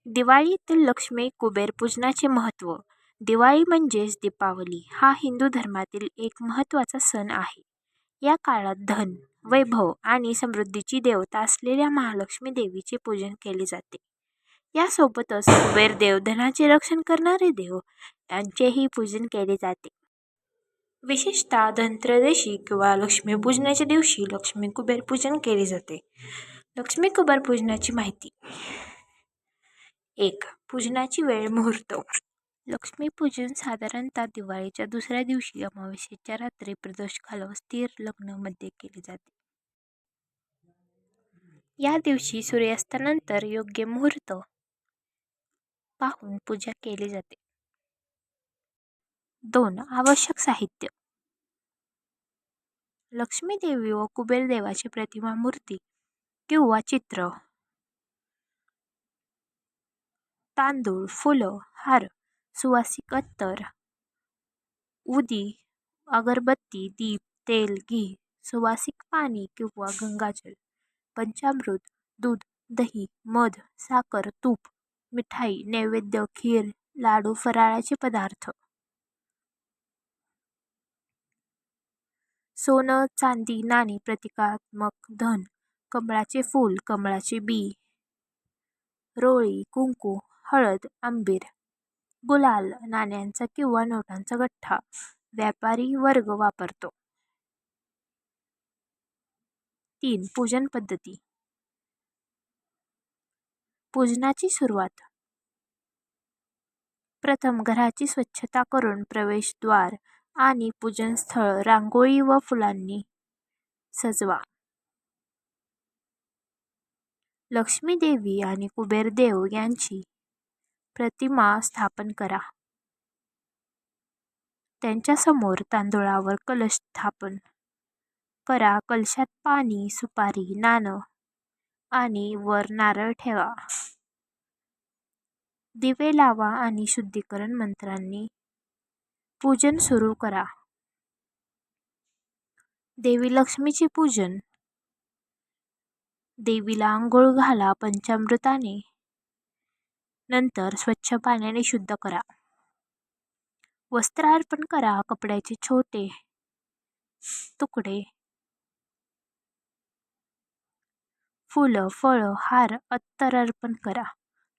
दिवाळीतील लक्ष्मी कुबेर पूजनाचे महत्त्व. दिवाळी म्हणजेच दीपावली हा हिंदू धर्मातील एक महत्त्वाचा सण आहे. या काळात धन, वैभव आणि समृद्धीची देवता असलेल्या महालक्ष्मी देवीचे पूजन केले जाते. यासोबतच कुबेर देव, धनाचे रक्षण करणारे देव यांचेही पूजन केले जाते. विशेषतः धनत्रयोदशी किंवा लक्ष्मीपूजनाच्या दिवशी लक्ष्मी कुबेर पूजन केले जाते. लक्ष्मी कुबेर पूजनाची माहिती. 1. पूजनाची वेळ, मुहूर्त. लक्ष्मीपूजन साधारणतः दिवाळीच्या दुसऱ्या दिवशी अमावास्येच्या रात्री प्रदोष काल व स्थिर लग्न मध्ये केले जाते. या दिवशी सूर्यास्तानंतर योग्य मुहूर्त पाहून पूजा केली जाते. 2. आवश्यक साहित्य. लक्ष्मी देवी व कुबेर देवाची प्रतिमा, मूर्ती किंवा चित्र, तांदूळ, फुलं, हार, सुवासिक अत्तर, उदी, अगरबत्ती, दीप, तेल, घी, सुवासिक पाणी किंवा गंगाजल, पंचामृत, दूध, दही, मध, साखर, तूप, मिठाई, नैवेद्य, खीर, लाडू, फराळाचे पदार्थ. सोनं, चांदी, नाणी, प्रतिकात्मक धन, कमळाचे फूल, कमळाचे बी, रोळी, कुंकू, हळद, आंबीर, गुलाल, नाण्यांचा किंवा नोटांचा गठ्ठा व्यापारी वर्ग वापरतो. 3. पूजन पद्धती. पूजनाची सुरुवात. प्रथम घराची स्वच्छता करून प्रवेशद्वार आणि पूजन स्थळ रांगोळी व फुलांनी सजवा. लक्ष्मी देवी आणि कुबेर देव यांची प्रतिमा स्थापन करा. त्यांच्या समोर तांदुळावर कलश स्थापन करा. कलशात पाणी, सुपारी, नाणं आणि वर नारळ ठेवा. दिवे लावा आणि शुद्धीकरण मंत्रांनी पूजन सुरू करा. देवी लक्ष्मीचे पूजन. देवीला आंघोळ घाला पंचामृताने. नंतर स्वच्छ पाण्याने शुद्ध करा. वस्त्र अर्पण करा. कपड्याचे छोटे तुकडे, फुलं, फळं, हार, अत्तर अर्पण करा.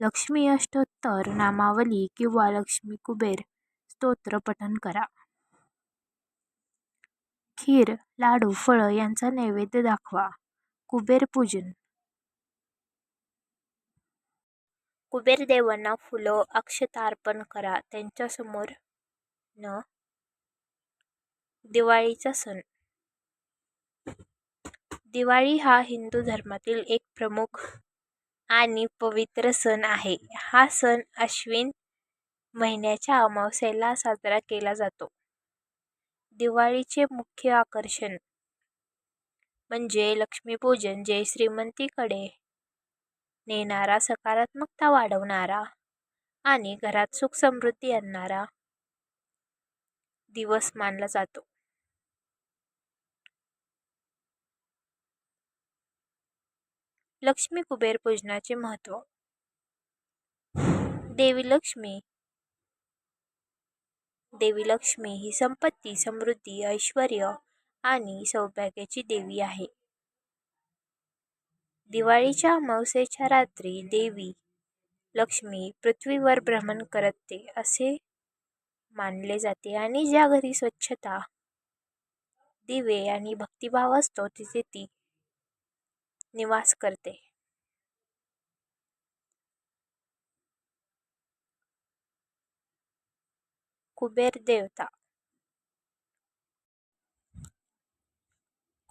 लक्ष्मी अष्टोत्तर नामावली किंवा लक्ष्मी कुबेर स्तोत्र पठण करा. खीर, लाडू, फळं यांचा नैवेद्य दाखवा. कुबेर पूजन. कुबेर देवांना फुलं, अक्षता अर्पण करा. त्यांच्यासमोर दिवाळीचा सण. दिवाळी हा हिंदू धर्मातील एक प्रमुख आणि पवित्र सण आहे. हा सण अश्विन महिन्याच्या अमावास्येला साजरा केला जातो. दिवाळीचे मुख्य आकर्षण म्हणजे लक्ष्मीपूजन, जे श्रीमंतीकडे नेणारा, सकारात्मकता वाढवणारा आणि घरात सुख समृद्धी आणणारा दिवस मानला जातो. लक्ष्मी कुबेर पूजनाचे महत्त्व. देवी लक्ष्मी ही संपत्ती, समृद्धी, ऐश्वर्य आणि सौभाग्याची देवी आहे. दिवाळीच्या अमावास्येच्या रात्री देवी लक्ष्मी पृथ्वीवर भ्रमण करते असे मानले जाते आणि ज्या घरी स्वच्छता, दिवे आणि भक्तिभाव असतो तिथे ती निवास करते. कुबेर देवता.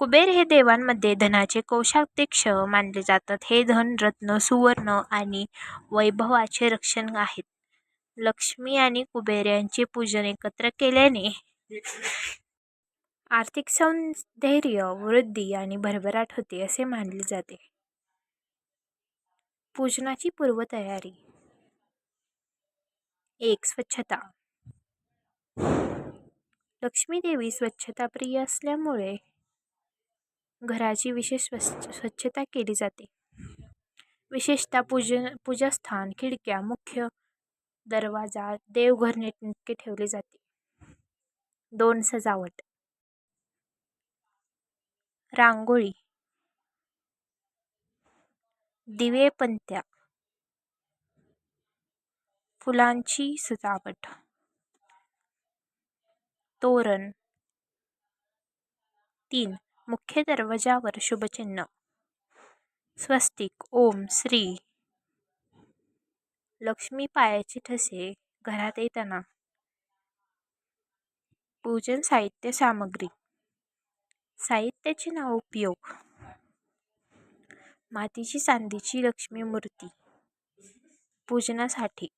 कुबेर हे देवांमध्ये धनाचे कोषाध्यक्ष मानले जातात. हे धन, रत्न, सुवर्ण आणि वैभवाचे रक्षण आहेत. लक्ष्मी आणि कुबेर यांचे पूजन एकत्र केल्याने आर्थिक सौंदर्य, वृद्धी आणि भरभराट होते असे मानले जाते. पूजनाची पूर्वतयारी. 1. स्वच्छता. लक्ष्मी देवी स्वच्छताप्रिय असल्यामुळे घराची विशेष स्वच्छता केली जाते. विशेषतः पूजास्थान, खिडक्या, मुख्य दरवाजा, देवघर नीटनेटके ठेवले जाते. 2. सजावट. रांगोळी, दिवे, पणत्या, फुलांची सजावट, तोरण. 3. मुख्य दरवाजावर शुभचिन्ह, स्वस्तिक, ओम, श्री. लक्ष्मी पायाचे ठसे घरात येताना. पूजन साहित्य सामग्री. साहित्याचे नाव. उपयोग. मातीची चांदीची लक्ष्मी मूर्ती पूजनासाठी.